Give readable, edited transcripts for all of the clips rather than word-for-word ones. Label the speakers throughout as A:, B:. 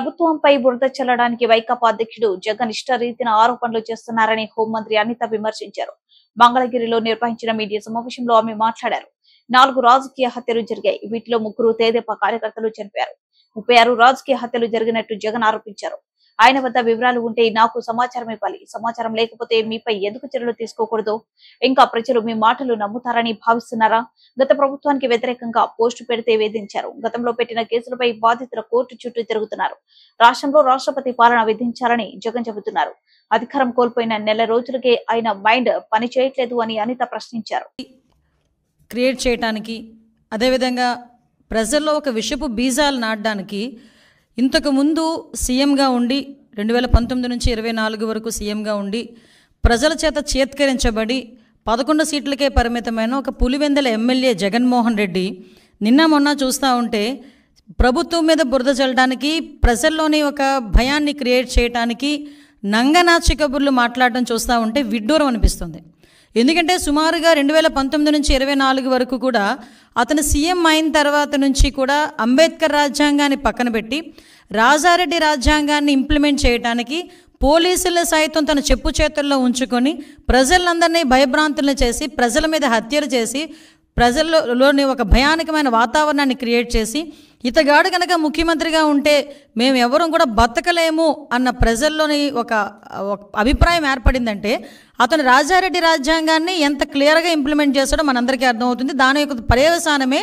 A: ప్రభుత్వంపై బురద చల్లడానికి వైకాపా అధ్యక్షుడు జగన్ ఇష్టరీతిన ఆరోపణలు చేస్తున్నారని హోంమంత్రి అనిత విమర్శించారు. మంగళగిరిలో నిర్వహించిన మీడియా సమావేశంలో ఆమె మాట్లాడారు. 4 రాజకీయ హత్యలు జరిగాయి. వీటిలో 3 తెదేపా కార్యకర్తలు చనిపోయారు. 36 రాజకీయ హత్యలు జరిగినట్టు జగన్ ఆరోపించారు. ఆయన వద్ద వివరాలు ఉంటే నాకు సమాచారం ఇవ్వాలి. సమాచారం లేకపోతే మీపై ఎందుకు చర్యలు తీసుకోకూడదు? ఇంకా ప్రజలు మీ మాటలు నమ్ముతారని భావిస్తున్నారా? గత ప్రభుత్వానికి వ్యతిరేకంగా పోస్టు పెడితే వేధించారు. గతంలో పెట్టిన కేసులపై బాధితుల కోర్టు చుట్టూ తిరుగుతున్నారు. రాష్ట్రంలో రాష్ట్రపతి పాలన విధించాలని జగన్ చెబుతున్నారు. అధికారం కోల్పోయిన నెల రోజులకే ఆయన మైండ్ పని చేయట్లేదు అని అనిత ప్రశ్నించారు.
B: క్రియేట్ చేయడానికి, అదేవిధంగా ప్రజల్లో ఒక విషపు బీజాలు నాటడానికి ఇంతకుముందు సీఎంగా ఉండి 2019 నుంచి 24 వరకు సీఎంగా ఉండి ప్రజల చేత చేత్కరించబడి 11 సీట్లకే పరిమితమైన ఒక పులివెందుల ఎమ్మెల్యే జగన్మోహన్ రెడ్డి నిన్న మొన్న చూస్తూ ఉంటే ప్రభుత్వం మీద బురద చల్లడానికి, ప్రజల్లోని ఒక భయాన్ని క్రియేట్ చేయడానికి నంగనాచి కబుర్లు మాట్లాడడం చూస్తూ ఉంటే విడ్డూరం అనిపిస్తుంది. ఎందుకంటే సుమారుగా 2019 నుంచి 24 వరకు కూడా అతను సీఎం అయిన తర్వాత నుంచి కూడా అంబేద్కర్ రాజ్యాంగాన్ని పక్కన పెట్టి రాజారెడ్డి రాజ్యాంగాన్ని ఇంప్లిమెంట్ చేయడానికి పోలీసులను సైతం తన చెప్పు చేతుల్లో ఉంచుకొని ప్రజలందరినీ భయభ్రాంతులను చేసి, ప్రజల మీద హత్యలు చేసి, ప్రజల్లోని ఒక భయానకమైన వాతావరణాన్ని క్రియేట్ చేసి, ఇతగాడు కనుక ముఖ్యమంత్రిగా ఉంటే మేము ఎవరూ కూడా బతకలేము అన్న ప్రజల్లోని ఒక అభిప్రాయం ఏర్పడిందంటే అతను రాజారెడ్డి రాజ్యాంగాన్ని ఎంత క్లియర్గా ఇంప్లిమెంట్ చేస్తాడో మనందరికీ అర్థమవుతుంది. దాని యొక్క పర్యవసానమే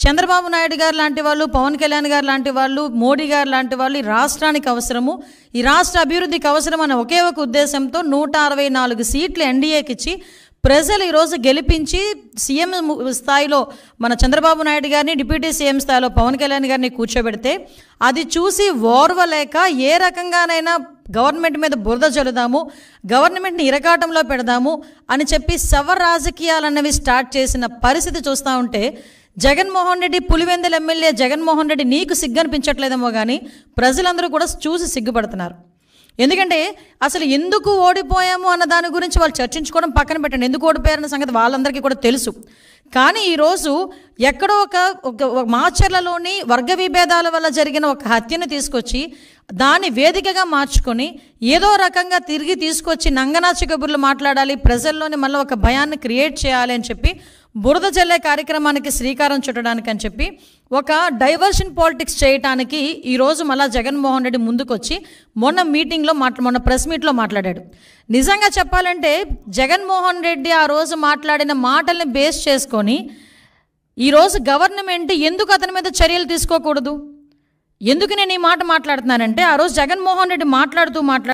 B: చంద్రబాబు నాయుడు గారు లాంటి వాళ్ళు, పవన్ కళ్యాణ్ గారు లాంటి వాళ్ళు, మోడీ గారు లాంటి వాళ్ళు ఈ రాష్ట్రానికి అవసరము, ఈ రాష్ట్ర అభివృద్ధికి అవసరం అనే ఒకే ఒక ఉద్దేశంతో 164 సీట్లు ఎన్డీఏకి ఇచ్చి ప్రజలు ఈరోజు గెలిపించి సీఎం స్థాయిలో మన చంద్రబాబు నాయుడు గారిని, డిప్యూటీ సీఎం స్థాయిలో పవన్ కళ్యాణ్ గారిని కూర్చోబెడితే అది చూసి ఓర్వలేక ఏ రకంగానైనా గవర్నమెంట్ మీద బురద చల్లుదాము, గవర్నమెంట్ని ఇరకాటంలో పెడదాము అని చెప్పి శవ రాజకీయాలన్నవి స్టార్ట్ చేసిన పరిస్థితి చూస్తూ ఉంటే జగన్మోహన్ రెడ్డి, పులివెందుల ఎమ్మెల్యే జగన్మోహన్ రెడ్డి నీకు సిగ్గనిపించట్లేదేమో కానీ ప్రజలందరూ కూడా చూసి సిగ్గుపడుతున్నారు. ఎందుకంటే అసలు ఎందుకు ఓడిపోయాము అన్న దాని గురించి వాళ్ళు చర్చించుకోవడం పక్కన పెట్టండి. ఎందుకు ఓడిపోయారన్న సంగతి వాళ్ళందరికీ కూడా తెలుసు. కానీ ఈరోజు ఎక్కడో ఒక మాచర్లలోని వర్గ విభేదాల వల్ల జరిగిన ఒక హత్యను తీసుకొచ్చి దాన్ని వేదికగా మార్చుకొని ఏదో రకంగా తిరిగి తీసుకొచ్చి నంగనాచి కబుర్లు మాట్లాడాలి, ప్రజల్లోని మళ్ళీ ఒక భయాన్ని క్రియేట్ చేయాలి అని చెప్పి బురద జల్లే కార్యక్రమానికి శ్రీకారం చుట్టడానికి అని చెప్పి ఒక డైవర్షన్ పాలిటిక్స్ చేయడానికి ఈరోజు మళ్ళా జగన్మోహన్ రెడ్డి ముందుకొచ్చి మొన్న ప్రెస్ మీట్లో మాట్లాడాడు. నిజంగా చెప్పాలంటే జగన్మోహన్ రెడ్డి ఆ రోజు మాట్లాడిన మాటల్ని బేస్ చేసుకొని ఈరోజు గవర్నమెంట్ ఎందుకు అతని మీద చర్యలు తీసుకోకూడదు? ఎందుకు నేను ఈ మాట మాట్లాడుతున్నానంటే ఆ రోజు జగన్మోహన్ రెడ్డి మాట్లాడుతూ